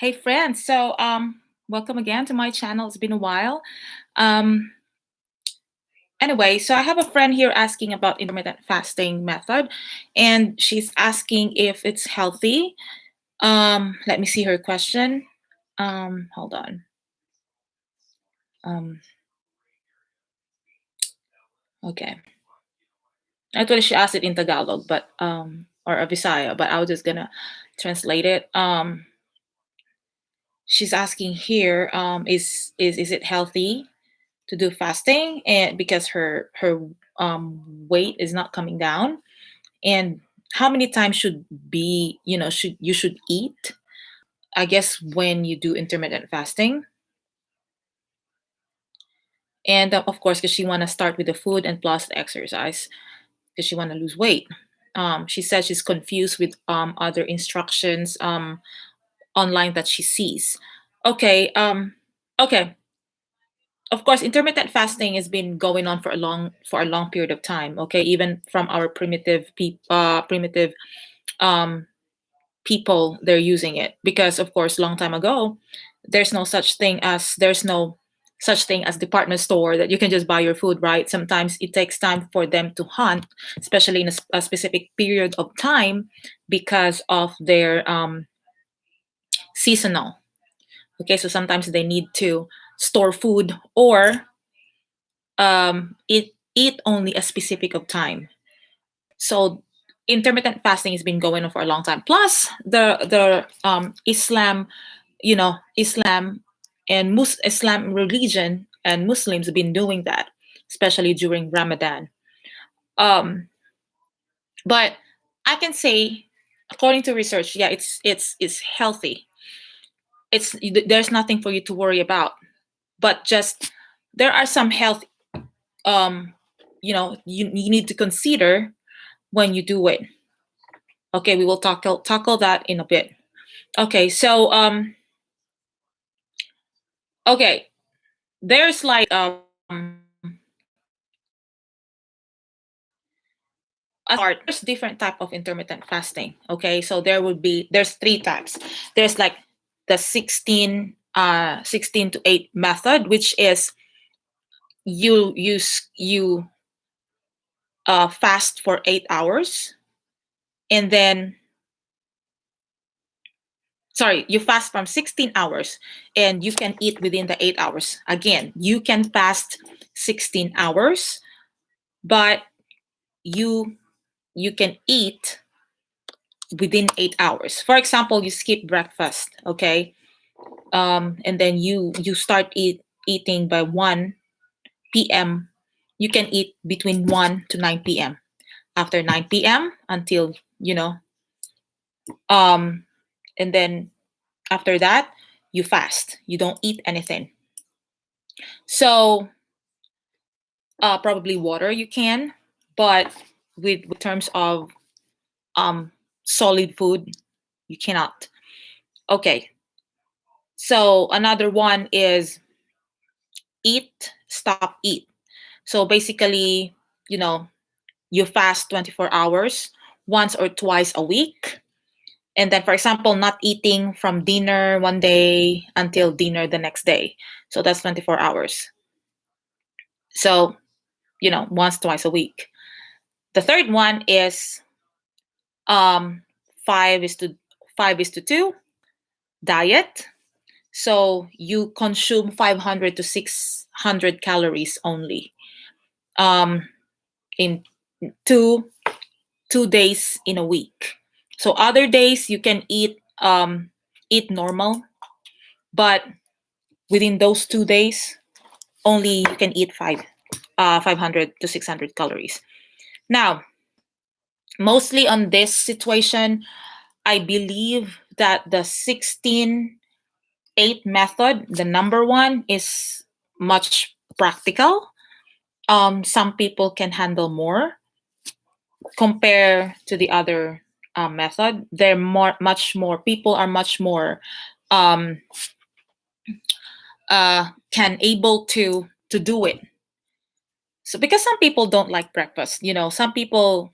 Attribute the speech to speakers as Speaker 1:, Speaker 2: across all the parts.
Speaker 1: Hey friends, welcome again to my channel. It's been a while. Um anyway, so I have a friend here asking about intermittent fasting method, and she's asking if it's healthy. Let me see her question. Hold on. Um okay. Actually she asked it in Tagalog, but or a Visaya, but I was just gonna translate it. She's asking here, is it healthy to do fasting, and because her weight is not coming down, and how many times should be should eat, I guess, when you do intermittent fasting. And of course, because she want to start with the food and plus the exercise, because she want to lose weight. She says she's confused with other instructions online that she sees. Okay um okay of course, intermittent fasting has been going on for a long period of time. Okay, even from our primitive um, people, they're using it because, of course, long time ago, there's no such thing as department store that you can just buy your food. Right? Sometimes it takes time for them to hunt, especially in a specific period of time, because of their seasonal. Okay, so sometimes they need to store food or eat only a specific of time. So intermittent fasting has been going on for a long time. Plus the Islam, Islam and Islam religion and Muslims have been doing that, especially during Ramadan. Um, but I can say, according to research, yeah, it's healthy. There's nothing for you to worry about. But just there are some health um you need to consider when you do it. Okay, we will tackle that in a bit. Okay, so okay, there's like there's different type of intermittent fasting. Okay, so there's three types. There's like the 16 to 8 method, which is you fast for 8 hours, and then sorry, you fast from 16 hours and you can eat within the 8 hours. Again, you can fast 16 hours, but you you can eat within 8 hours. For example, you skip breakfast, okay, and then you start eating by 1 p.m. You can eat between 1 to 9 p.m. After 9 p.m. until um, and then after that you fast. You don't eat anything. So probably water you can, but with terms of um, solid food, you cannot. Okay, so another one is eat, stop, eat. So basically, you know, you fast 24 hours once or twice a week. And then, for example, not eating from dinner one day until dinner the next day. So that's 24 hours. So, once, twice a week. The third one is um, 5:2 diet. So you consume 500 to 600 calories only um, in two 2 days in a week. So other days you can eat normal, but within those 2 days only you can eat 500 to 600 calories. Now, mostly on this situation, I believe that the 16:8 method, the number one, is much practical. Some people can handle more compare to the other method. They're much more people are much more um, can able to do it. So because some people don't like breakfast, some people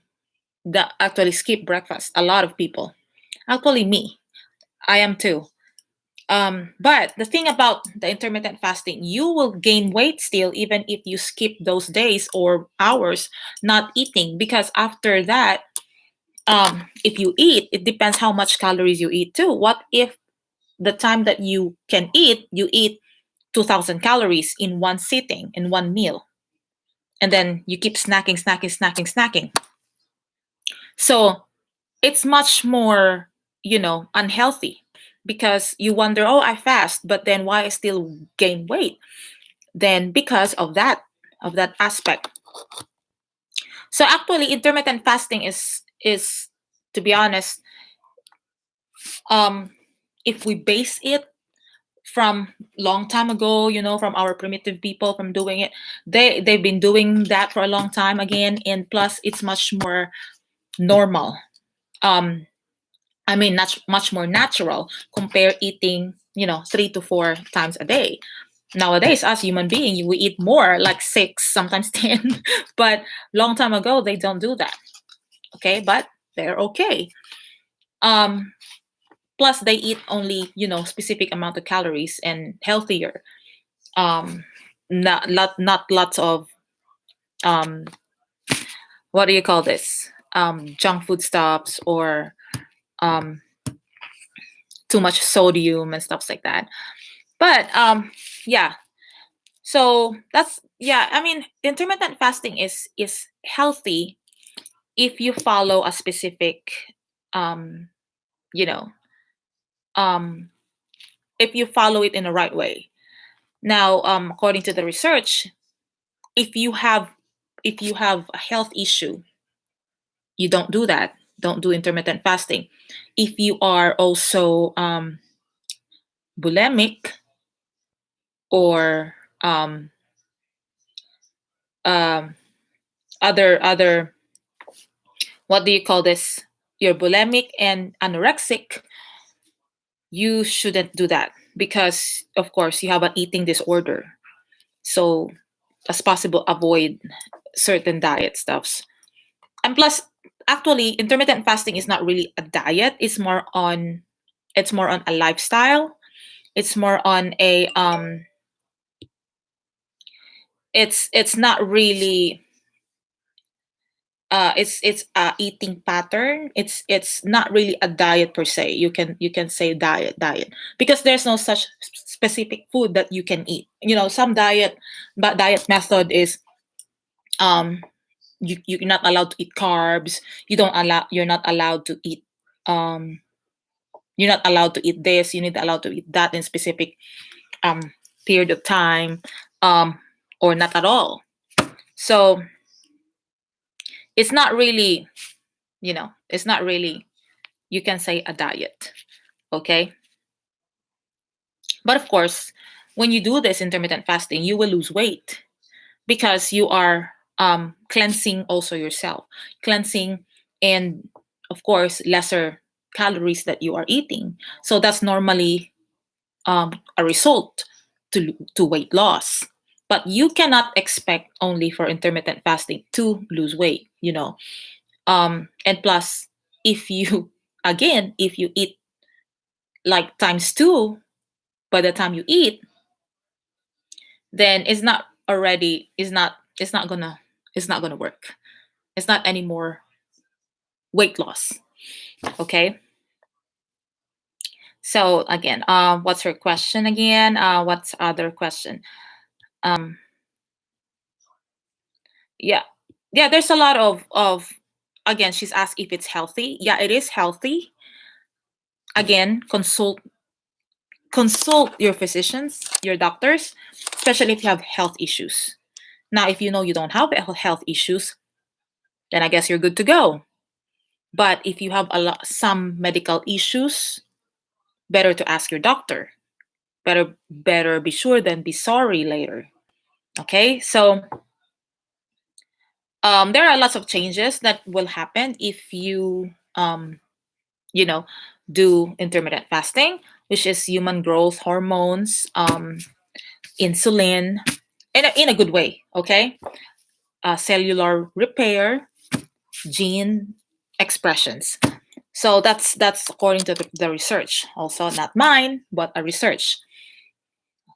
Speaker 1: that actually skip breakfast. A lot of people, actually me, I am too. But the thing about the intermittent fasting, you will gain weight still, even if you skip those days or hours not eating, because after that, if you eat, it depends how much calories you eat too. What if the time that you can eat, you eat 2,000 calories in one sitting, in one meal, and then you keep snacking. So it's much more, unhealthy, because you wonder, oh, I fast, but then why I still gain weight? Then because of that aspect. So actually, intermittent fasting is to be honest, um, if we base it from long time ago, from our primitive people, from doing it, they've been doing that for a long time again, and plus it's much more normal. um I mean, much more natural, compare eating, 3 to 4 times a day. Nowadays, us human beings, we eat more, like six, sometimes 10. But long time ago, they don't do that. Okay, but they're okay. Um, Plus, they eat only, specific amount of calories and healthier. Not lots of um, what do you call this? Junk food stuffs, or um, too much sodium and stuff like that. But yeah. So that's, yeah. I mean, intermittent fasting is healthy if you follow a specific, um, you know, um, if you follow it in the right way. Now, according to the research, if you have if you have a health issue, you don't do that. Don't do intermittent fasting. If you are also bulimic, or um, um, other, what do you call this? You're bulimic and anorexic, you shouldn't do that, because of course you have an eating disorder. So as possible, avoid certain diet stuffs. And plus, actually, intermittent fasting is not really a diet. It's more on a lifestyle. It's more on a it's not really, it's a eating pattern. It's not really a diet per se. You can say diet, because there's no such specific food that you can eat. Some diet, but diet method is, um you're not allowed to eat carbs. You're not allowed to eat, um you're not allowed to eat this, you need allowed to eat that in specific um period of time, um or not at all. So it's not really, it's not really, you can say, a diet. Okay. But of course, when you do this intermittent fasting, you will lose weight, because you are cleansing also yourself, cleansing, and of course lesser calories that you are eating. So that's normally a result to weight loss. But you cannot expect only for intermittent fasting to lose weight. And plus, if you again, if you eat like times two by the time you eat, then it's not gonna work. It's not anymore weight loss. Okay. So again, what's her question again? What's other question? um yeah, yeah, there's a lot of again, she's asked if it's healthy. Yeah, it is healthy. Again, consult your physicians, your doctors, especially if you have health issues. Now, if you know you don't have health issues, then I guess you're good to go. But if you have some medical issues, better to ask your doctor. Better be sure than be sorry later. Okay, so there are lots of changes that will happen if you you know do intermittent fasting, which is human growth hormones, insulin, in a good way. Okay, cellular repair, gene expressions. So that's according to the research, also not mine, but a research.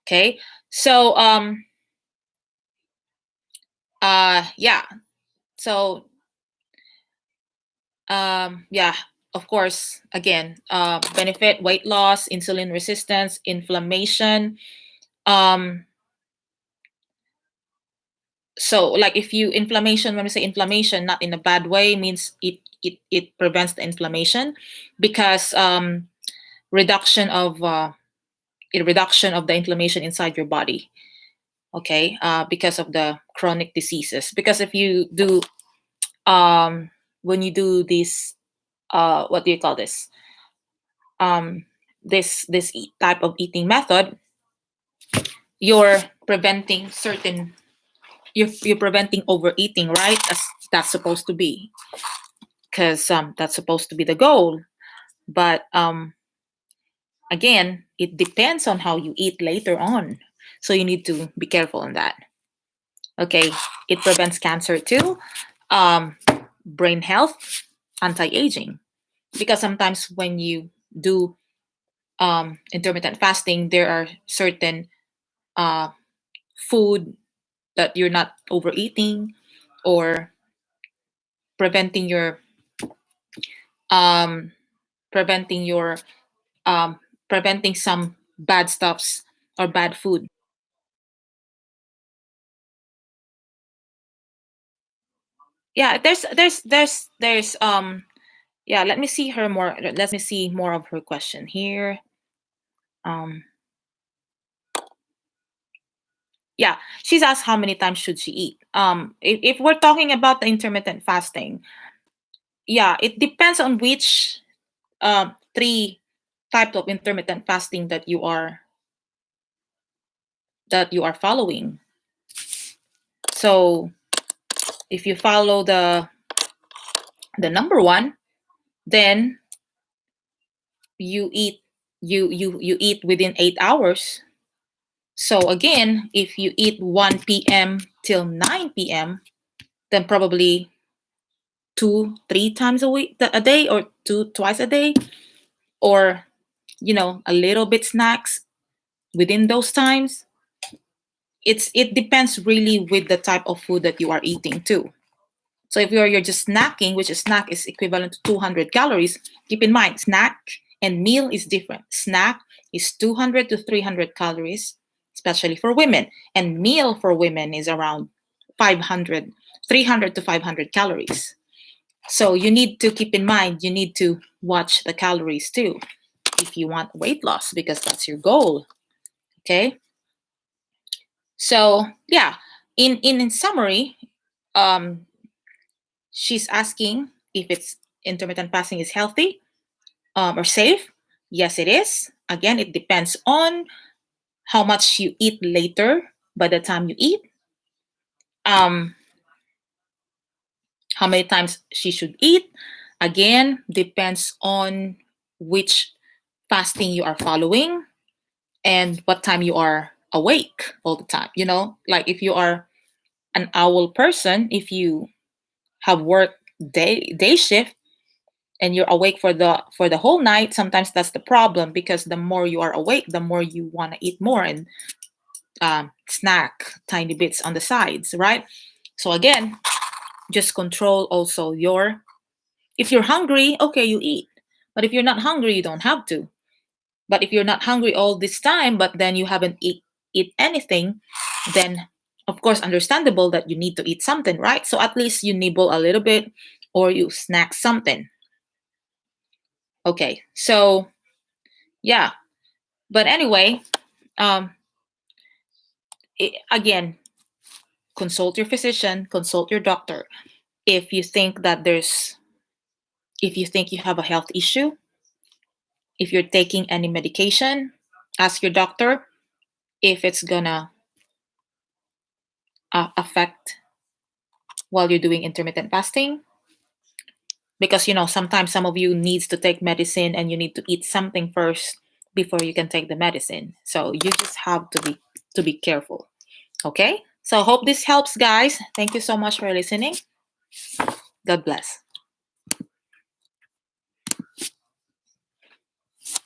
Speaker 1: Okay, so yeah, so yeah, of course, again, benefit: weight loss, insulin resistance, inflammation. Um, so like if you inflammation, when we say inflammation, not in a bad way, means it prevents the inflammation, because reduction of reduction of the inflammation inside your body. Okay, because of the chronic diseases. Because if you do when you do this, what do you call this, um type of eating method, you're preventing certain, you're preventing overeating, right? That's supposed to be, because that's supposed to be the goal. But again, it depends on how you eat later on, so you need to be careful on that. Okay, it prevents cancer too, um, brain health, anti-aging, because sometimes when you do intermittent fasting, there are certain uh, food that you're not overeating, or preventing your um, preventing your um, preventing some bad stuffs or bad food. Yeah, there's yeah, let me see her more, let me see more of her question here. um yeah, she's asked how many times should she eat. If we're talking about the intermittent fasting, yeah, it depends on which three types of intermittent fasting that you are following. So if you follow the number one, then you eat, you eat within 8 hours. So again, if you eat 1 p.m. till 9 p.m., then probably 2 3 times a day, or twice a day, or a little bit snacks within those times. It depends really with the type of food that you are eating too. So if you're just snacking, which a snack is equivalent to 200 calories, keep in mind snack and meal is different. Snack is 200 to 300 calories, especially for women, and meal for women is around 500, 300 to 500 calories. So you need to keep in mind, you need to watch the calories too if you want weight loss, because that's your goal. Okay. So yeah, in summary, um, she's asking if it's intermittent fasting is healthy, or safe. Yes, it is. Again, it depends on how much you eat later by the time you eat. Um, how many times she should eat. Again, depends on which fasting you are following and what time you are awake all the time. Like if you are an owl person, if you have work day shift and you're awake for the whole night, sometimes that's the problem, because the more you are awake, the more you want to eat more and snack tiny bits on the sides, right? So again, just control also your, if you're hungry, okay, you eat. But if you're not hungry, you don't have to. But if you're not hungry all this time, but then you haven't eat anything, then of course understandable that you need to eat something, right? So at least you nibble a little bit or you snack something. Okay, so yeah. But anyway, um, again, consult your physician, consult your doctor. If you think that if you think you have a health issue, if you're taking any medication, ask your doctor if it's gonna affect while you're doing intermittent fasting. Because sometimes some of you needs to take medicine and you need to eat something first before you can take the medicine. So you just have to be careful. Okay, so hope this helps, guys. Thank you so much for listening. God bless.